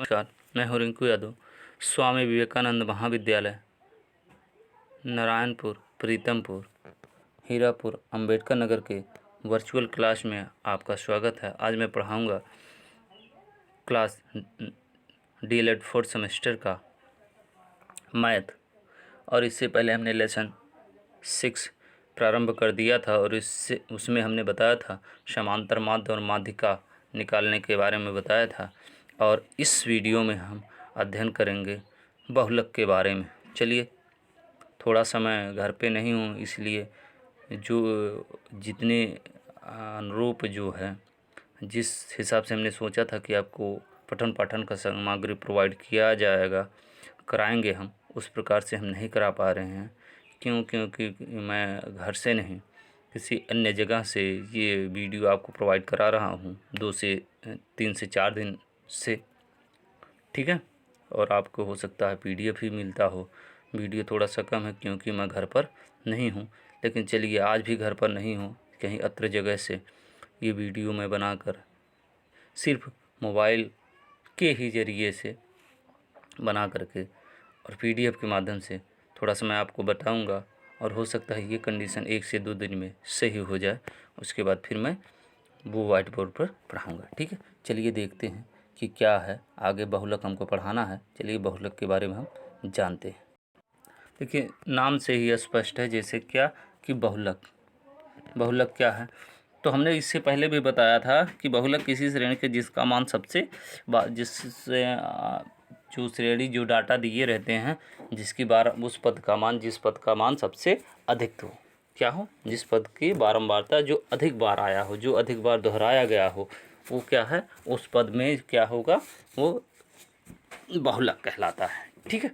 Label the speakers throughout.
Speaker 1: नमस्कार, मैं हूँ रिंकू यादव। स्वामी विवेकानंद महाविद्यालय, नारायणपुर, प्रीतमपुर, हीरापुर, अंबेडकर नगर के वर्चुअल क्लास में आपका स्वागत है। आज मैं पढ़ाऊँगा क्लास डीएलएड 4th सेमेस्टर का मैथ। और इससे पहले हमने लेसन 6 प्रारंभ कर दिया था और उसमें हमने बताया था समांतर माध्य और माध्यिका निकालने के बारे में बताया था। और इस वीडियो में हम अध्ययन करेंगे बहुलक के बारे में। चलिए, थोड़ा समय घर पे नहीं हूँ, इसलिए जितने अनुरूप जो है, जिस हिसाब से हमने सोचा था कि आपको पठन पाठन का सामग्री प्रोवाइड किया जाएगा, कराएंगे हम, उस प्रकार से हम नहीं करा पा रहे हैं। क्योंकि मैं घर से नहीं, किसी अन्य जगह से ये वीडियो आपको प्रोवाइड करा रहा हूँ 3 से 4 दिन से, ठीक है। और आपको हो सकता है पीडीएफ ही मिलता हो। वीडियो थोड़ा सा कम है क्योंकि मैं घर पर नहीं हूँ, लेकिन चलिए, आज भी घर पर नहीं हूँ, कहीं अत्र जगह से ये वीडियो मैं बनाकर सिर्फ मोबाइल के ही ज़रिए से बना करके और पीडीएफ के माध्यम से थोड़ा सा मैं आपको बताऊंगा। और हो सकता है ये कंडीशन 1 से 2 दिन में सही हो जाए, उसके बाद फिर मैं वो व्हाइट बोर्ड पर पढ़ाऊंगा, ठीक है। चलिए देखते हैं कि क्या है, आगे बहुलक हमको पढ़ाना है। चलिए बहुलक के बारे में हम जानते हैं। देखिए, नाम से ही स्पष्ट है जैसे क्या कि बहुलक क्या है। तो हमने इससे पहले भी बताया था कि बहुलक किसी श्रेणी के जिसका मान जिससे जो श्रेणी जो डाटा दिए रहते हैं, जिसकी उस पद का मान, जिस पद का मान सबसे अधिक हो, क्या हो, जिस पद की बारंबारता जो अधिक बार आया हो, जो अधिक बार दोहराया गया हो, वो क्या है, उस पद में क्या होगा, वो बहुलक कहलाता है, ठीक है।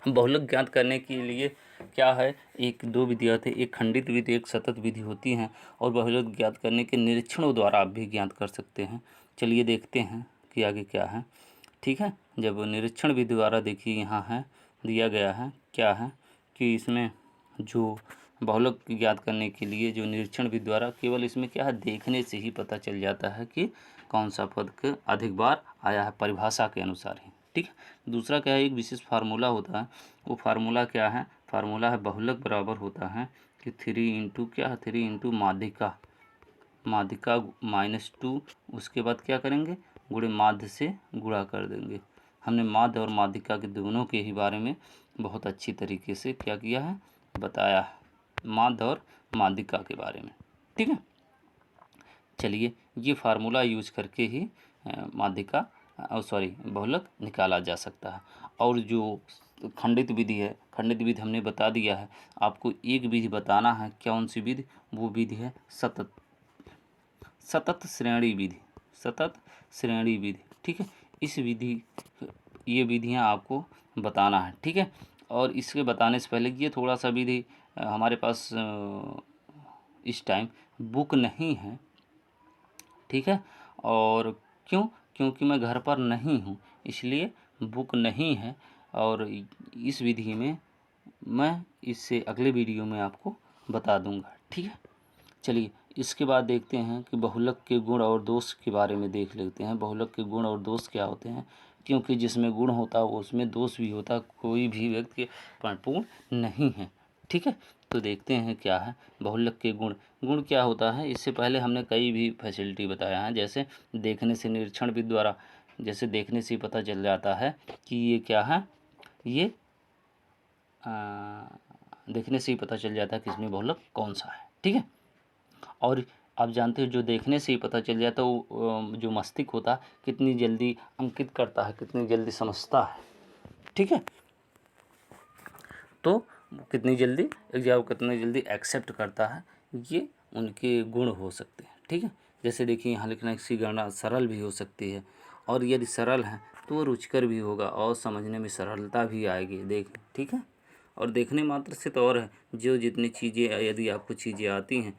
Speaker 1: बहुलक ज्ञात करने के लिए क्या है, 1-2 विधियाँ होती है, एक खंडित विधि, एक सतत विधि होती हैं। और बहुलक ज्ञात करने के निरीक्षणों द्वारा आप भी ज्ञात कर सकते हैं। चलिए देखते हैं कि आगे क्या है, ठीक है। जब निरीक्षण विधि द्वारा, देखिए यहाँ है दिया गया है, क्या है कि इसमें जो बहुलक ज्ञात करने के लिए जो निरीक्षण विधि द्वारा, केवल इसमें क्या है, देखने से ही पता चल जाता है कि कौन सा पद के अधिक बार आया है, परिभाषा के अनुसार ही, ठीक है। दूसरा क्या है, एक विशेष फार्मूला होता है। वो फार्मूला क्या है, फार्मूला है बहुलक बराबर होता है कि 3 इंटू माध्यिका -2, उसके बाद क्या करेंगे, गुणे माध्य से गुणा कर देंगे। हमने माध्य और माध्यिका के दोनों के ही बारे में बहुत अच्छी तरीके से क्या किया है, बताया है, माध्य और माध्यिका के बारे में, ठीक है। चलिए, ये फार्मूला यूज करके ही माध्यिका बहुलक निकाला जा सकता है। और जो खंडित विधि है, खंडित विधि हमने बता दिया है। आपको एक विधि बताना है, कौन सी विधि, वो विधि है सतत श्रेणी विधि, ठीक है। इस विधि, ये विधियां आपको बताना है, ठीक है। और इसके बताने से पहले ये थोड़ा सा विधि हमारे पास इस टाइम बुक नहीं है, ठीक है। और क्योंकि मैं घर पर नहीं हूँ, इसलिए बुक नहीं है। और इस विधि में मैं इससे अगले वीडियो में आपको बता दूंगा, ठीक है। चलिए, इसके बाद देखते हैं कि बहुलक के गुण और दोष के बारे में देख लेते हैं। बहुलक के गुण और दोष क्या होते हैं, क्योंकि जिसमें गुण होता है उसमें दोष भी होता है। कोई भी व्यक्ति परिपूर्ण नहीं है, ठीक है। तो देखते हैं क्या है बहुलक के गुण क्या होता है। इससे पहले हमने कई भी फैसिलिटी बताया है, जैसे देखने से, निरीक्षण विधि द्वारा, जैसे देखने से ही पता चल जाता है कि ये क्या है, ये देखने से ही पता चल जाता है कि इसमें बहुलक कौन सा है, ठीक है। और आप जानते हो, जो देखने से ही पता चल जाता है, वो जो मस्तिष्क होता है कितनी जल्दी अंकित करता है, कितनी जल्दी समझता है, ठीक है। तो कितनी जल्दी कितनी जल्दी एक्सेप्ट करता है, ये उनके गुण हो सकते हैं, ठीक है। जैसे देखिए, यहाँ लिखना, इसकी गणना सरल भी हो सकती है, और यदि सरल है तो वो रुचिकर भी होगा और समझने में सरलता भी आएगी, ठीक है। और देखने मात्र से तो और है, जो जितनी चीज़ें, यदि आपको चीज़ें आती हैं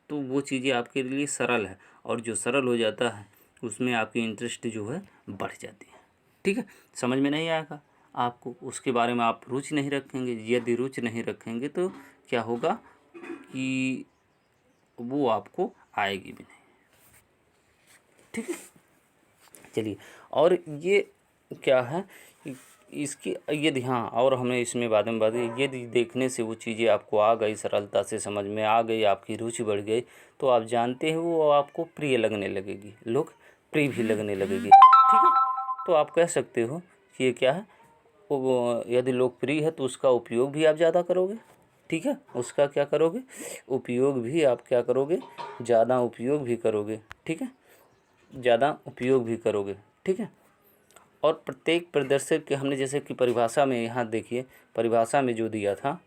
Speaker 1: तो वो चीज़ें आपके लिए सरल है, और जो सरल हो जाता है उसमें आपकी इंटरेस्ट जो है बढ़ जाती है, ठीक है। समझ में नहीं आएगा आपको, उसके बारे में आप रुचि नहीं रखेंगे। यदि रुचि नहीं रखेंगे तो क्या होगा कि वो आपको आएगी भी नहीं, ठीक है। चलिए, और ये क्या है इसकी यदि हाँ, और हमें इसमें बाद में बात, यदि देखने से वो चीज़ें आपको आ गई, सरलता से समझ में आ गई, आपकी रुचि बढ़ गई, तो आप जानते हो वो आपको प्रिय लगने लगेगी, लोग प्रिय भी लगने लगेगी। ठीक है, तो आप कह सकते हो कि ये क्या है, वो यदि लोकप्रिय है तो उसका उपयोग भी आप ज़्यादा करोगे। ठीक है, उसका क्या करोगे, उपयोग भी आप क्या करोगे, ज़्यादा उपयोग भी करोगे। ठीक है, ज़्यादा उपयोग भी करोगे। ठीक है, और प्रत्येक प्रदर्शक के हमने जैसे कि परिभाषा में यहाँ देखिए, परिभाषा में जो दिया था,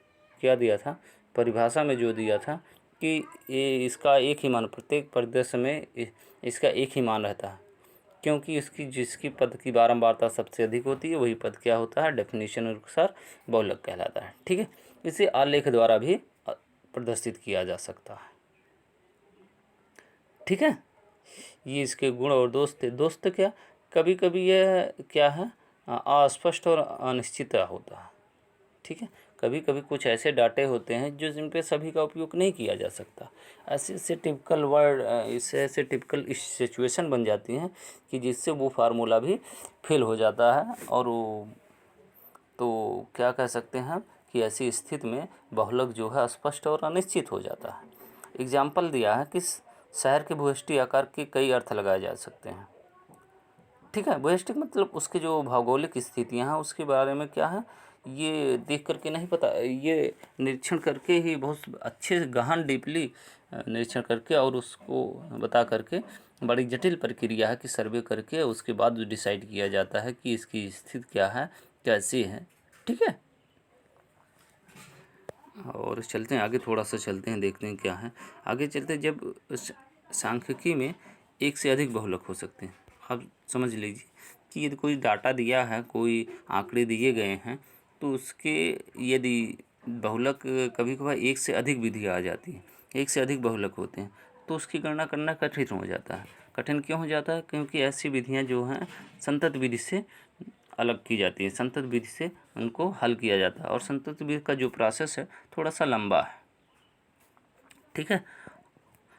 Speaker 1: क्या दिया था, परिभाषा में जो दिया था कि ये इसका एक ही मान, प्रत्येक परिदृश्य में इसका एक ही मान रहता है, क्योंकि इसकी जिसकी पद की बारंबारता सबसे अधिक होती है वही पद क्या होता है, डेफिनेशन अनुसार बहुलक कहलाता है। ठीक है, इसे आलेख द्वारा भी प्रदर्शित किया जा सकता है। ठीक है, ये इसके गुण और दोस्त थे। दोस्त क्या, कभी कभी यह क्या है, अस्पष्ट और अनिश्चित होता है। ठीक है, कभी कभी कुछ ऐसे डाटे होते हैं जो जिन पे सभी का उपयोग नहीं किया जा सकता। ऐसे ऐसे टिपिकल वर्ड, इससे ऐसे टिपिकल सिचुएशन बन जाती हैं कि जिससे वो फार्मूला भी फेल हो जाता है, और वो तो क्या कह सकते हैं कि ऐसी स्थिति में बहुलक जो है स्पष्ट और अनिश्चित हो जाता है। एग्जाम्पल दिया है कि शहर के भूयष्टि आकार के कई अर्थ लगाए जा सकते हैं। ठीक है, भूयष्टिक मतलब उसके जो भौगोलिक स्थितियाँ हैं उसके बारे में क्या है, ये देख करके नहीं पता, ये निरीक्षण करके ही बहुत अच्छे गहन डीपली निरीक्षण करके और उसको बता करके, बड़ी जटिल प्रक्रिया है कि सर्वे करके उसके बाद डिसाइड किया जाता है कि इसकी स्थिति क्या है, कैसी है। ठीक है, और चलते हैं आगे, थोड़ा सा चलते हैं, देखते हैं क्या है आगे चलते हैं। जब सांख्यिकी में एक से अधिक बहुलक हो सकते हैं, आप समझ लीजिए कि यदि कोई डाटा दिया है, कोई आंकड़े दिए गए हैं, तो उसके यदि बहुलक कभी कभार एक से अधिक विधि आ जाती है, एक से अधिक बहुलक होते हैं, तो उसकी गणना करना कठिन हो जाता है। कठिन क्यों हो जाता है, क्योंकि ऐसी विधियां जो हैं संतत विधि से अलग की जाती है, संतत विधि से उनको हल किया जाता है, और संतत विधि का जो प्रोसेस है थोड़ा सा लंबा है। ठीक है,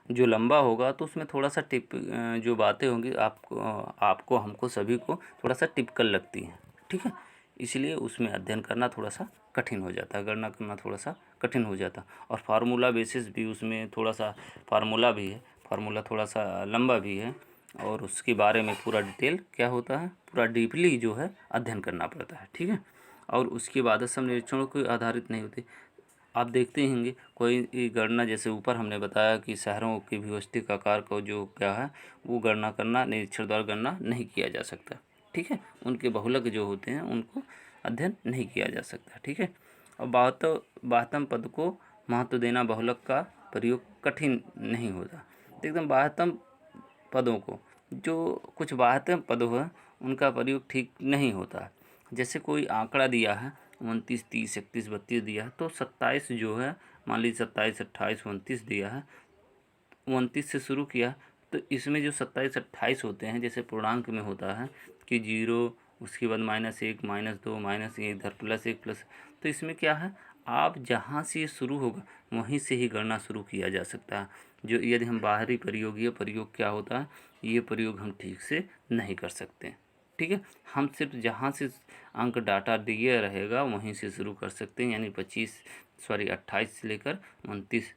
Speaker 1: जो लंबा होगा तो उसमें थोड़ा सा जो बातें होंगी आपको हमको सभी को थोड़ा सा टिपिकल लगती हैं। ठीक है, इसलिए उसमें अध्ययन करना थोड़ा सा कठिन हो जाता है, गणना करना थोड़ा सा कठिन हो जाता है, और फार्मूला बेसिस भी उसमें थोड़ा सा फार्मूला भी है, फार्मूला थोड़ा सा लंबा भी है, और उसके बारे में पूरा डिटेल क्या होता है, पूरा डीपली जो है अध्ययन करना पड़ता है। ठीक है, और उसके बाद सब निरीक्षणों को आधारित नहीं होती। आप देखते होंगे कोई गणना, जैसे ऊपर हमने बताया कि शहरों के भूयष्टिक आकार को जो क्या है वो गणना करना, निरीक्षण द्वारा गणना नहीं किया जा सकता। ठीक है, उनके बहुलक जो होते हैं उनको अध्ययन नहीं किया जा सकता। ठीक है, और बाह्यतम पद को महत्व देना बहुलक का प्रयोग कठिन नहीं होता। तो एकदम बाह्यतम पदों को, जो कुछ बाह्यतम पद हैं उनका प्रयोग ठीक नहीं होता। जैसे कोई आंकड़ा दिया है 29, 30, 31, 32 दिया है, तो 27 जो है, मान लीजिए 27, 28, 29 दिया है, 29 से शुरू किया, तो इसमें जो 27, 28 होते हैं, जैसे पूर्णांक में होता है कि 0, उसके बाद -1, -2, -1 इधर +1 प्लस, तो इसमें क्या है, आप जहाँ से ये शुरू होगा वहीं से ही गणना शुरू किया जा सकता है। जो यदि हम बाहरी प्रयोग, ये प्रयोग क्या होता है, ये प्रयोग हम ठीक से नहीं कर सकते। ठीक है, हम सिर्फ जहाँ से अंक डाटा दिए रहेगा वहीं से शुरू कर सकते हैं, यानी 28 से लेकर 29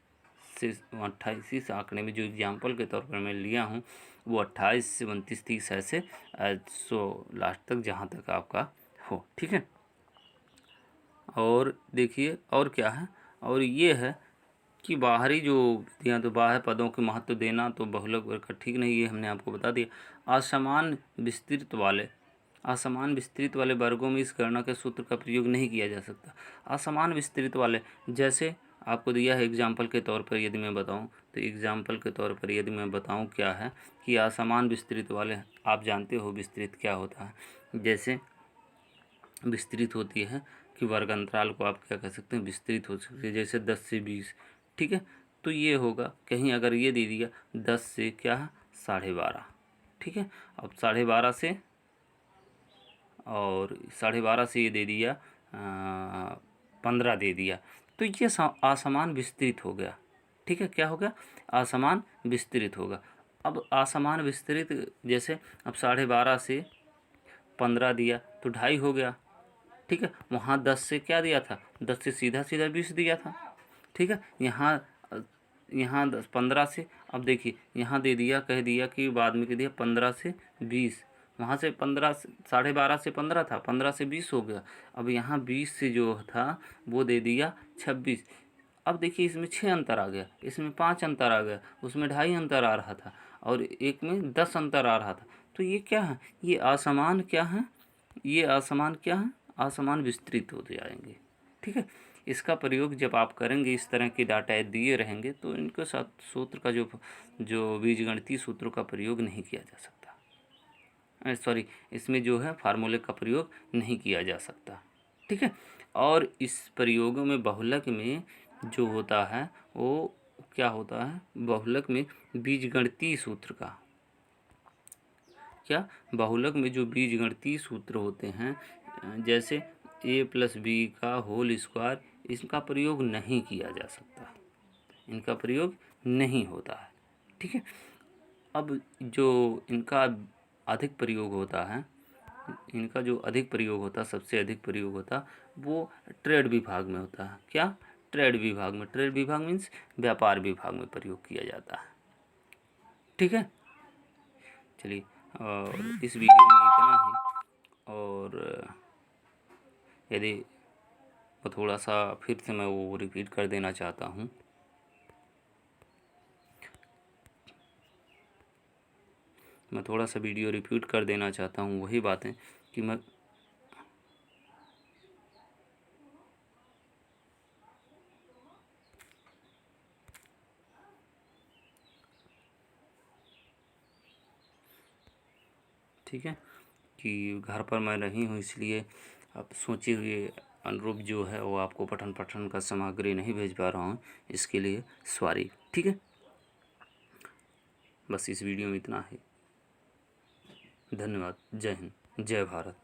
Speaker 1: से 28 इस आंकड़े में जो एग्जाम्पल के तौर पर मैं लिया हूँ वो 28 से 29, 30 ऐसे सो लास्ट तक जहाँ तक आपका हो। ठीक है, और देखिए और क्या है, और ये है कि बाहरी जो दिया, तो बाह्य पदों के महत्व देना तो बहुलक वर्ग का ठीक नहीं, ये हमने आपको बता दिया। असमान विस्तृत वाले वर्गों में इस गणना के सूत्र का प्रयोग नहीं किया जा सकता। असमान विस्तृत वाले, जैसे आपको दिया है एग्जाम्पल के तौर पर यदि मैं बताऊं, तो एग्जाम्पल के तौर पर यदि मैं बताऊं क्या है कि असमान विस्तृत वाले, आप जानते हो विस्तृत क्या होता है। जैसे विस्तृत होती है कि वर्ग अंतराल को आप क्या कह सकते हैं, विस्तृत हो सकती है, जैसे 10 से 20। ठीक है, तो ये होगा, कहीं अगर ये दे दिया 10 से क्या है 12.5। ठीक है, अब 12.5 से, और 12.5 से ये दे दिया 15 दे दिया, तो ये असमान विस्तृत हो गया। ठीक है, क्या हो गया, असमान विस्तृत होगा। अब असमान विस्तृत, जैसे अब 12.5 से 15 दिया तो 2.5 हो गया, ठीक है। वहाँ 10 से क्या दिया था, 10 से सीधा सीधा 20 दिया था, ठीक है। यहाँ 15 से, अब देखिए यहाँ दे दिया, कह दिया कि बाद में कह दिया 15 से 20, वहाँ से 15 से 12.5 से 15 था, 15 से 20 हो गया। अब यहाँ 20 से जो था वो दे दिया 26। अब देखिए इसमें 6 अंतर आ गया, इसमें 5 अंतर आ गया, उसमें 2.5 अंतर आ रहा था और एक में 10 अंतर आ रहा था। तो ये क्या है, ये असमान क्या है, ये असमान क्या है, असमान विस्तृत हो जाएंगे, ठीक है। इसका प्रयोग जब आप करेंगे, इस तरह के डाटा दिए रहेंगे तो इनके साथ सूत्र का जो बीजगणितीय सूत्रों का प्रयोग नहीं किया जा सकता, सॉरी, इसमें जो है फार्मूले का प्रयोग नहीं किया जा सकता, ठीक है। और इस प्रयोगों में बहुलक में जो होता है वो क्या होता है, बहुलक में बीजगणितीय सूत्र का क्या, बहुलक में जो बीजगणितीय सूत्र होते हैं, जैसे a+b का होल स्क्वायर, इसका प्रयोग नहीं किया जा सकता, इनका प्रयोग नहीं होता है, ठीक है। अब जो इनका अधिक प्रयोग होता है, इनका जो अधिक प्रयोग होता है, सबसे अधिक प्रयोग होता है वो ट्रेड विभाग में होता है। क्या, ट्रेड विभाग में, ट्रेड विभाग मीन्स व्यापार विभाग में प्रयोग किया जाता है, ठीक है। चलिए, और इस वीडियो में इतना ही। और यदि वो थोड़ा सा फिर से मैं वो रिपीट कर देना चाहता हूँ, मैं थोड़ा सा वीडियो रिपीट कर देना चाहता हूँ, वही बातें कि मैं ठीक है, कि घर पर मैं नहीं हूँ, इसलिए अब सोचे हुए अनुरूप जो है वो आपको पठन पाठन का सामग्री नहीं भेज पा रहा हूँ, इसके लिए सॉरी, ठीक है। बस इस वीडियो में इतना है। धन्यवाद। जय हिंद, जय भारत।